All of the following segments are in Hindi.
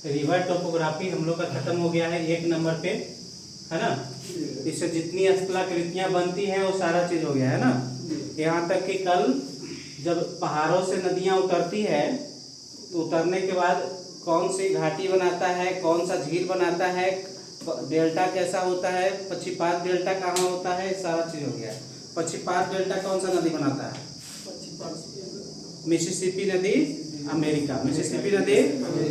रिवर टोपोग्राफी हम लोग का खत्म हो गया है 1 नंबर पे, है ना। इससे जितनी स्थलाकृतियां बनती हैं वो सारा चीज हो गया है ना। यहाँ तक कि कल जब पहाड़ों से नदियां उतरती है तो उतरने के बाद कौन सी घाटी बनाता है, कौन सा झील बनाता है, डेल्टा कैसा होता है, पक्षीपात डेल्टा कहाँ होता है, सारा चीज हो गया। पक्षीपात डेल्टा कौन सा नदी बनाता है? मिसिसिपी नदी अमेरिका, मिसिसिपी नदी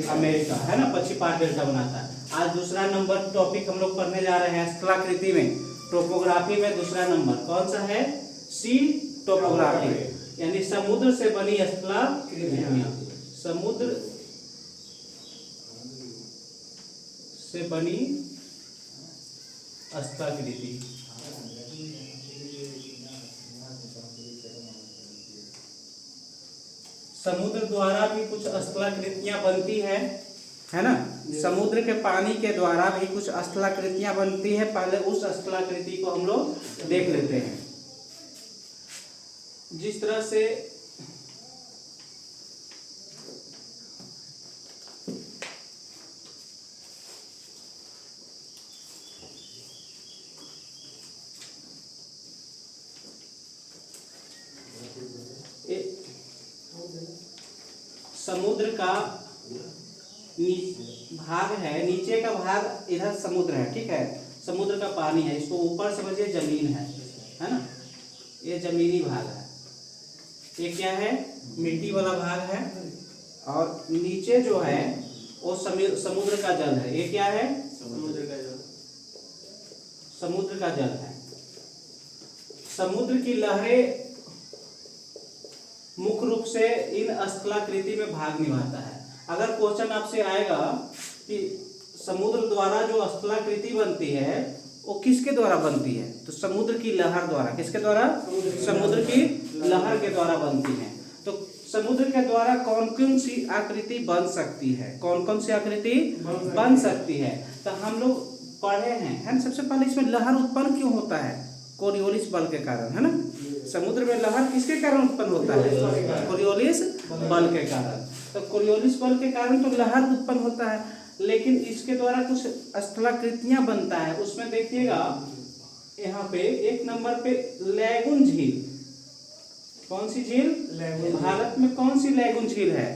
अमेरिका, है ना, पक्षीपात डेल्टा बनाता है। आज दूसरा नंबर टॉपिक हम लोग पढ़ने जा रहे हैं स्थलाकृति में, टोपोग्राफी में दूसरा नंबर कौन सा है? सी टोपोग्राफी, यानी समुद्र से बनी स्थलाकृतियां, समुद्र से बनी स्थलाकृति। समुद्र द्वारा भी कुछ स्थलाकृतियां बनती है ना। समुद्र के पानी के द्वारा भी कुछ स्थलाकृतियां बनती है। पहले उस स्थलाकृति को हम लोग देख लेते हैं। जिस तरह से समुद्र का भाग है, नीचे का भाग इधर समुद्र है, ठीक है, समुद्र का पानी है, इसको ऊपर समझिए जमीन है ना, ये जमीनी भाग है। ये क्या है? मिट्टी वाला भाग है। और नीचे जो है वो समुद्र का जल है। ये क्या है? समुद्र का जल, समुद्र का जल है। समुद्र की लहरें मुख्य रूप से इन स्थलाकृति में भाग निभाता है। अगर क्वेश्चन आपसे आएगा कि समुद्र द्वारा जो स्थलाकृति बनती है वो किसके द्वारा बनती है, तो समुद्र की लहर द्वारा। किसके द्वारा? समुद्र की लहर के द्वारा बनती है। तो समुद्र के द्वारा कौन कौन सी आकृति बन सकती है, कौन कौन सी आकृति बन सकती है, तो हम लोग पढ़े हैं, है ना। सबसे पहले इसमें लहर उत्पन्न क्यों होता है? कोरियोलिस बल के कारण, है ना। समुद्र में लहर किसके कारण उत्पन्न होता है? कोरियोलिस बल के कारण। तो कोरियोलिस बल के कारण तो लहर उत्पन्न होता है, लेकिन इसके द्वारा कुछ स्थलाकृतियां बनता है। उसमें देखिएगा यहाँ पे 1 नंबर पे लैगून झील। कौन सी झील? भारत में कौन सी लैगून झील है?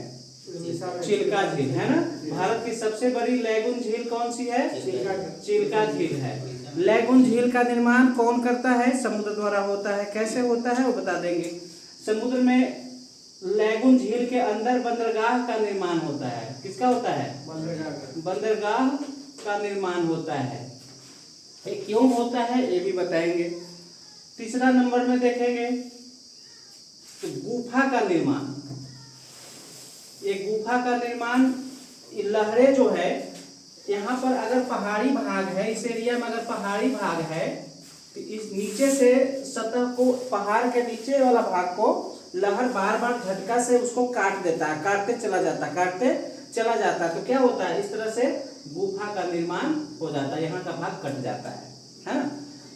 चिल्का झील, है ना। भारत की सबसे बड़ी लैगून झील कौन सी है? चिल्का झील है। लैगून झील का निर्माण कौन करता है? समुद्र द्वारा होता है। कैसे होता है वो बता देंगे। समुद्र में लैगून झील के अंदर बंदरगाह का निर्माण होता है। किसका होता है? बंदरगाह का निर्माण होता है। ये क्यों होता है ये भी बताएंगे। तीसरा नंबर में देखेंगे तो गुफा का निर्माण। ये गुफा का निर्माण, लहरें जो है यहाँ पर अगर पहाड़ी भाग है, इस एरिया में अगर पहाड़ी भाग है तो इस नीचे से सतह को, पहाड़ के नीचे वाला भाग को लहर बार बार झटका से उसको काट देता है, काटते चला जाता है। तो क्या होता है? इस तरह से गुफा का निर्माण हो जाता है, यहाँ का भाग कट जाता है ना।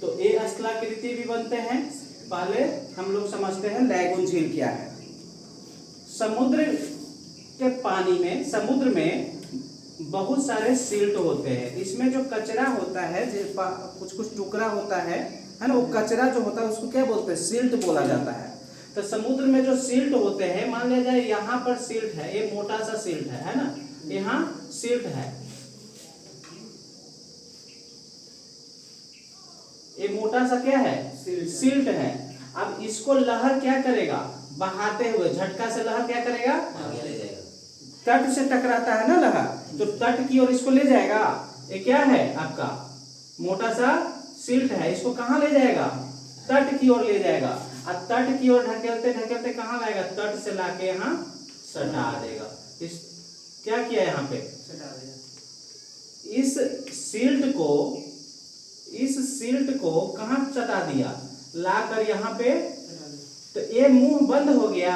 तो ये स्थलाकृति भी बनते हैं। पहले हम लोग समझते हैं लैगून झील क्या है। समुद्र के पानी में, समुद्र में बहुत सारे सिल्ट होते हैं। इसमें जो कचरा होता है, कुछ टुकड़ा होता है ना, वो कचरा जो होता है उसको क्या बोलते हैं? सिल्ट बोला जाता है। तो समुद्र में जो सिल्ट होते हैं, मान लिया जाए यहाँ पर सिल्ट है, ये मोटा सा सिल्ट है ना, यहाँ सिल्ट है, ये मोटा सा क्या है? सिल्ट है। अब इसको लहर क्या करेगा? बहाते हुए, झटका से लहर क्या करेगा? तट से टकराता है ना लहर, तो तट की ओर इसको ले जाएगा। ये क्या है? आपका मोटा सा सिल्ट है। इसको कहाँ ले जाएगा? तट की ओर ले जाएगा। और तट की ओर ढकेलते ढकेलते कहाँ लाएगा? तट से लाके यहाँ सटा देगा। इस क्या किया यहाँ पे? सटा दिया। इस सिल्ट को कहाँ सटा दिया? लाकर यहाँ पे, तो ये मुंह बंद हो गया।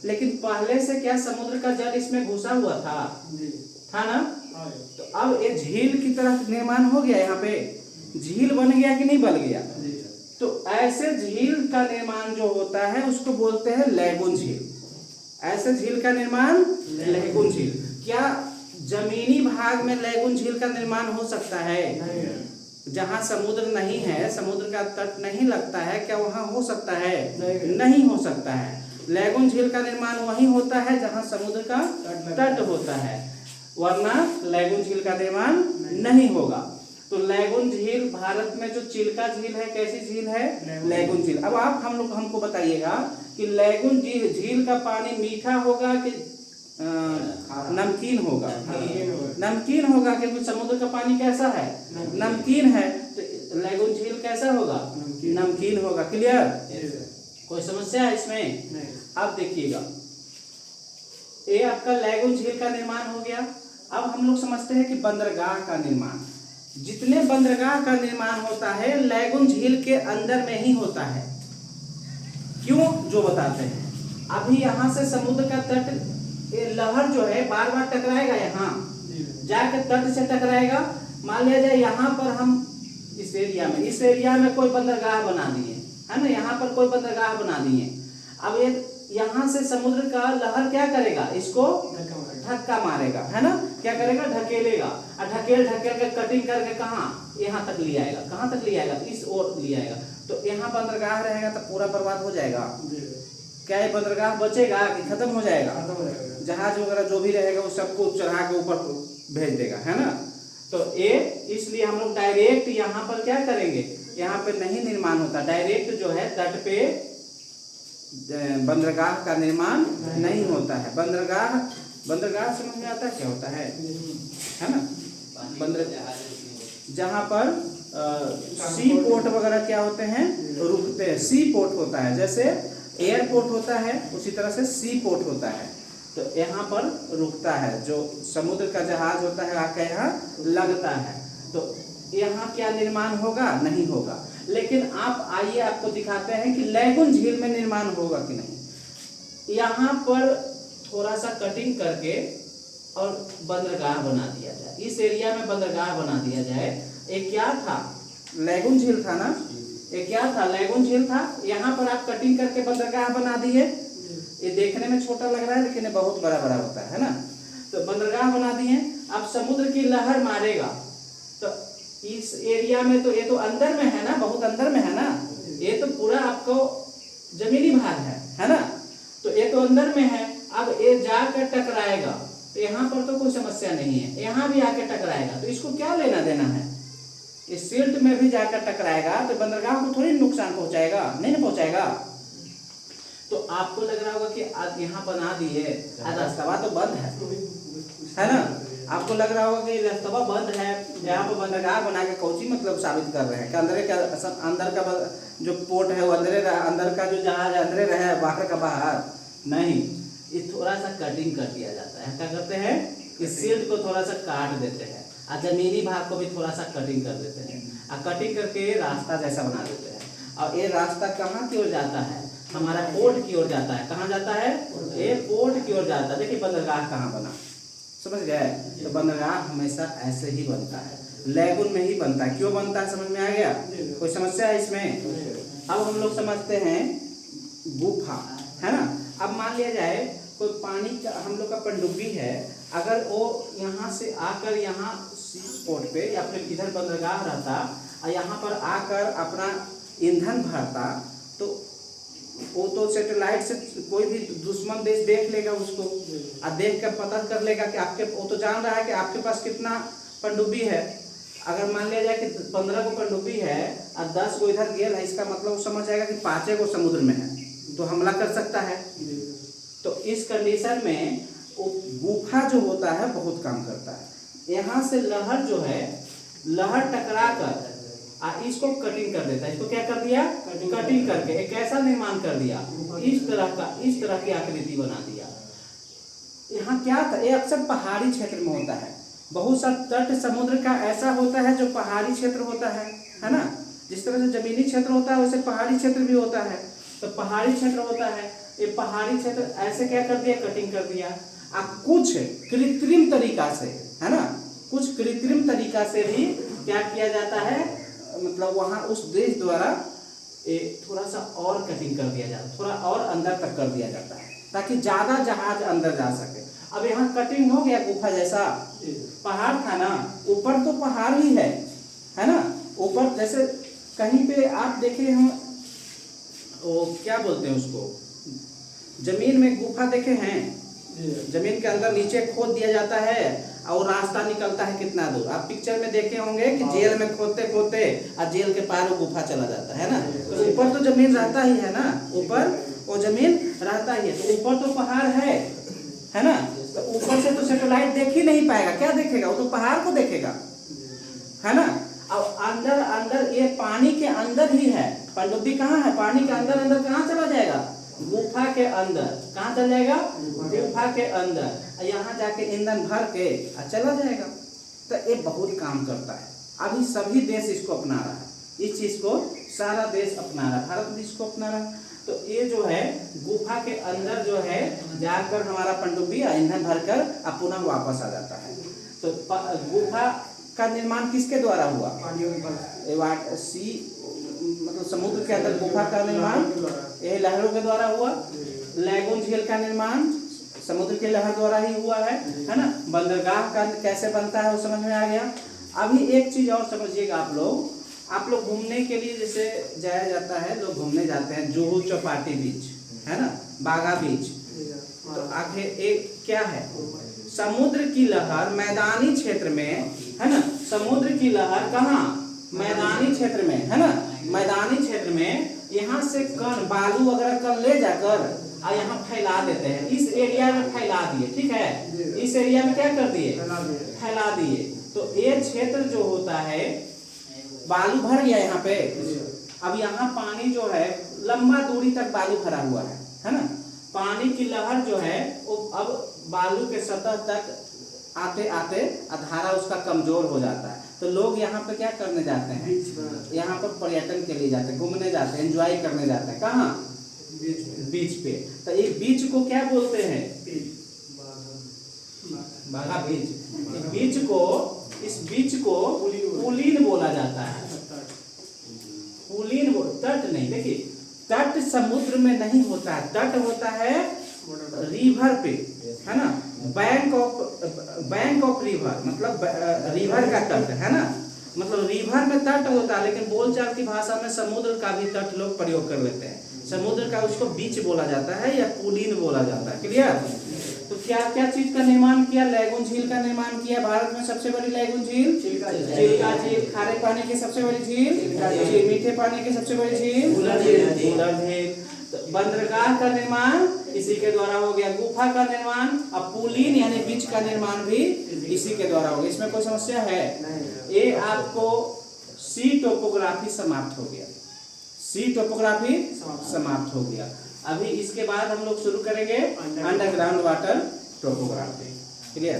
लेकिन पहले से क्या समुद्र का जल इसमें घुसा हुआ था ना। तो अब ये झील की तरह निर्माण हो गया, यहाँ पे झील बन गया कि नहीं बन गया? तो ऐसे झील का निर्माण जो होता है उसको बोलते हैं लैगून झील। ऐसे झील का निर्माण लैगून झील। क्या जमीनी भाग में लैगून झील का निर्माण हो सकता है? जहाँ समुद्र नहीं है, समुद्र का तट नहीं लगता है, क्या वहाँ हो सकता है? नहीं हो सकता है। लैगून झील का निर्माण वहीं होता है जहाँ समुद्र का तट होता है, वरना लैगून झील का निर्माण नहीं होगा। तो लैगून झील भारत में जो चिल्का झील है, कैसी झील है? लैगून झील। अब आप हमको बताइएगा कि लैगून झील का पानी मीठा होगा कि नमकीन होगा? नमकीन होगा, क्योंकि समुद्र का पानी कैसा है? नमकीन है। तो लैगून झील कैसा होगा? नमकीन होगा। क्लियर? कोई समस्या है इसमें? अब देखिएगा, ये आपका लैगून झील का निर्माण हो गया। अब हम लोग समझते हैं कि बंदरगाह का निर्माण। जितने बंदरगाह का निर्माण होता है लैगून झील के अंदर में ही होता है। क्यों? जो बताते हैं। अभी यहाँ से समुद्र का तट, ये लहर जो है बार बार टकराएगा, यहाँ जाकर तट से टकराएगा। मान लिया जाए यहाँ पर हम इस एरिया में कोई बंदरगाह बना दिए, है ना, यहाँ पर कोई बंदरगाह बना दिए। अब ये यहाँ से समुद्र का लहर क्या करेगा? इसको धक्का मारेगा, है ना, क्या करेगा? ढकेलेगा, और ढकेल के कटिंग करके कहाँ? यहाँ तक ले आएगा। कहाँ तक ले आएगा? इस ओर ले आएगा। तो यहाँ बंदरगाह रहेगा तो पूरा बर्बाद हो जाएगा। क्या ये बंदरगाह बचेगा कि खत्म हो जाएगा? जहाज वगैरह जो भी रहेगा वो सबको चढ़ा के ऊपर भेज देगा, है ना। तो ये इसलिए हम लोग डायरेक्ट यहाँ पर क्या करेंगे? यहाँ पे नहीं निर्माण होता, डायरेक्ट जो है तट पे बंदरगाह का निर्माण नहीं होता है। बंदरगाह समझ में आता है क्या होता है ना? बंदरगाह जहाँ पर सी पोर्ट वगैरह क्या होते हैं? रुकते हैं। सी पोर्ट होता है, जैसे एयरपोर्ट होता है उसी तरह से सी पोर्ट होता है। तो यहाँ पर रुकता है, जो समुद्र का जहाज होता है आके यहाँ लगता है। तो यहाँ क्या निर्माण होगा? नहीं होगा। लेकिन आप आइए आपको दिखाते हैं कि लैगून झील में निर्माण होगा कि नहीं। यहाँ पर थोड़ा सा कटिंग करके और बंदरगाह बना दिया जाए, इस एरिया में बंदरगाह बना दिया जाए। एक क्या था? लैगून झील था ना, ये क्या था? लैगून झील था। यहाँ पर आप कटिंग करके बंदरगाह बना दिए। ये देखने में छोटा लग रहा है लेकिन ये बहुत बड़ा बड़ा होता है ना। तो बंदरगाह बना दिए। अब समुद्र की लहर मारेगा तो इस एरिया में, तो ये तो अंदर में है ना, बहुत अंदर में है ना, ये तो पूरा आपको जमीनी भाग है ना, तो ये तो अंदर में है। अब ये जाकर टकराएगा, तो यहाँ पर तो कोई समस्या नहीं है, यहाँ भी आके टकराएगा, तो इसको क्या लेना देना है? इस सिल्ट में भी जाकर टकराएगा तो बंदरगाह को थोड़ी नुकसान पहुंचाएगा, नहीं पहुंचाएगा। तो आपको लग रहा होगा कि आज यहाँ बना दिए, आज रास्ता तो बंद है ना। आपको लग रहा होगा कि रास्ता बंद है, यहाँ पर बंदरगाह बना के कौची मतलब साबित कर रहे हैं कि अंदर का जो पोर्ट है वो अंदर का जो जहाज अंदर रहे, बाहर का बाहर नहीं। ये थोड़ा सा कटिंग कर दिया जाता है। क्या करते हैं? इस सिल्ट को थोड़ा सा काट देते हैं और जमीनी भाग को भी थोड़ा सा कटिंग कर देते हैं और कटिंग करके रास्ता जैसा बना देते हैं। और ये रास्ता कहाँ की ओर जाता है? हमारा पोर्ट की ओर जाता है। कहाँ जाता है? ये पोर्ट की ओर जाता है। देखिए बंदरगाह कहाँ बना, समझ गए? तो बंदरगाह हमेशा ऐसे ही बनता है, लैगून में ही बनता है। क्यों बनता है समझ में आ गया? कोई समस्या है इसमें? अब हम लोग समझते हैं गुफा, है ना। अब मान लिया जाए कोई पानी का हम लोग का पनडुब्बी है, अगर वो यहाँ से आकर यहाँ सी पोर्ट पे या फिर इधर बंदरगाह रहता और यहाँ पर आकर अपना ईंधन भरता, तो वो तो सैटेलाइट से कोई भी दुश्मन देश देख लेगा उसको और देख कर पता कर लेगा कि आपके, वो तो जान रहा है कि आपके पास कितना पनडुब्बी है। अगर मान लिया जाए कि 15 को पनडुब्बी है और 10 को इधर गेल है, इसका मतलब वो समझ जाएगा कि 5 को समुद्र में है, तो हमला कर सकता है। तो इस कंडीशन में वो गुफा जो होता है बहुत काम करता है। यहाँ से लहर जो है, लहर टकरा कर इसको कटिंग कर देता है। इसको क्या कर दिया? कटिंग करके एक ऐसा निर्माण कर दिया, इस तरह की आकृति बना दिया। यहाँ क्या था? ये अक्सर पहाड़ी क्षेत्र में होता है। बहुत सा तट समुद्र का ऐसा होता है जो पहाड़ी क्षेत्र होता है ना। जिस तरह से जमीनी क्षेत्र होता है वैसे पहाड़ी क्षेत्र भी होता है। तो पहाड़ी क्षेत्र होता है, ये पहाड़ी क्षेत्र ऐसे क्या कर दिया? कटिंग कर दिया। अब कुछ कृत्रिम तरीका से, है ना, कुछ कृत्रिम तरीका से भी क्या किया जाता है, मतलब वहाँ उस देश द्वारा थोड़ा सा और कटिंग कर दिया जाता है, थोड़ा और अंदर तक कर दिया जाता है। ताकि ज्यादा जहाज अंदर जा सके। अब यहाँ कटिंग हो गया गुफा जैसा, पहाड़ था ना, ऊपर तो पहाड़ ही है ना, ऊपर जैसे कहीं पे आप देखे हम वो क्या बोलते हैं उसको, जमीन में गुफा देखे हैं, जमीन के अंदर नीचे खोद दिया जाता है और रास्ता निकलता है कितना दूर। आप पिक्चर में देखे होंगे कि जेल में खोदते खोदते और जेल के पार वो गुफा चला जाता है ना, तो ऊपर तो जमीन रहता ही है ना, ऊपर वो जमीन रहता ही है, तो ऊपर तो पहाड़ है ना, तो ऊपर से तो सैटेलाइट देख ही नहीं पाएगा, क्या देखेगा, वो तो पहाड़ को देखेगा, है ना। अब अंदर अंदर ये पानी के अंदर ही है, पनडुब्बी कहाँ है, पानी के अंदर अंदर कहाँ चला जाएगा, गुफा के अंदर, कहाँ चला जाएगा, गुफा के अंदर, यहाँ जाके ईंधन भर के चला जाएगा। तो ये बहुत काम करता है, अभी सभी देश इसको अपना रहा है, इस चीज को सारा देश अपना रहा है, भारत भी इसको अपना रहा है। तो ये जो है गुफा के अंदर जो है जाकर हमारा पनडुब्बी ईंधन भरकर पुनः वापस आ जाता है। तो गुफा का निर्माण किसके द्वारा हुआ, सी मतलब समुद्र के अंदर गुफा का निर्माण ये लहरों के द्वारा हुआ। लैगून झील का निर्माण समुद्र के लहर द्वारा ही हुआ है ना। बंदरगाह का कैसे बनता है वो समझ में आ गया। अभी एक चीज और समझिएगा, आप लोग घूमने के लिए जैसे जाया जाता है, लोग घूमने जाते हैं जुहू चौपाटी बीच, है ना, बागा बीच, तो आखिर एक क्या है, समुद्र की लहर मैदानी क्षेत्र में, है ना, समुद्र की लहर कहाँ, मैदानी क्षेत्र में, है ना, मैदानी क्षेत्र में यहाँ से कण बालू वगैरह कण ले जाकर और यहाँ फैला देते हैं, इस एरिया में फैला दिए, ठीक है, इस एरिया में क्या कर दिए, फैला दिए। तो ये क्षेत्र जो होता है, बालू भर गया यहाँ पे, अब यहाँ पानी जो है लंबा दूरी तक बालू भरा हुआ है ना, पानी की लहर जो है वो अब बालू के सतह तक आते आते धारा उसका कमजोर हो जाता है। तो लोग यहाँ पे क्या करने जाते हैं, यहाँ पर पर्यटन के लिए जाते हैं, घूमने जाते हैं, एंजॉय करने जाते हैं, कहाँ, बीच पे। तो एक बीच को क्या बोलते हैं, बागा बीच। इस बीच को पुलिन बोला जाता है, पुलिन तट नहीं, देखिए तट समुद्र में नहीं होता है, तट होता है रिवर पे, है ना, बैंक ऑफ रिवर, मतलब रिवर का तट, है ना, मतलब रिवर में तट होता है, लेकिन बोलचाल की भाषा में समुद्र का भी तट लोग प्रयोग कर लेते हैं। समुद्र का उसको बीच बोला जाता है या पुलिन बोला जाता है, क्लियर। तो क्या क्या चीज का निर्माण किया, लैगून झील का निर्माण किया। भारत में सबसे बड़ी लैगून झील चिल्का झील, खारे पानी की सबसे बड़ी झील, मीठे पानी की सबसे बड़ी झील उलर झील। बंदरगाह का निर्माण इसी के द्वारा हो गया, गुफा का निर्माण, अब पुलिन यानी बीच का निर्माण भी इसी के द्वारा हो गया। इसमें कोई समस्या है, ये आपको सी टोपोग्राफी समाप्त हो गया, सी टोपोग्राफी समाप्त हो गया। अभी इसके बाद हम लोग शुरू करेंगे अंडरग्राउंड वाटर टोपोग्राफी, क्लियर।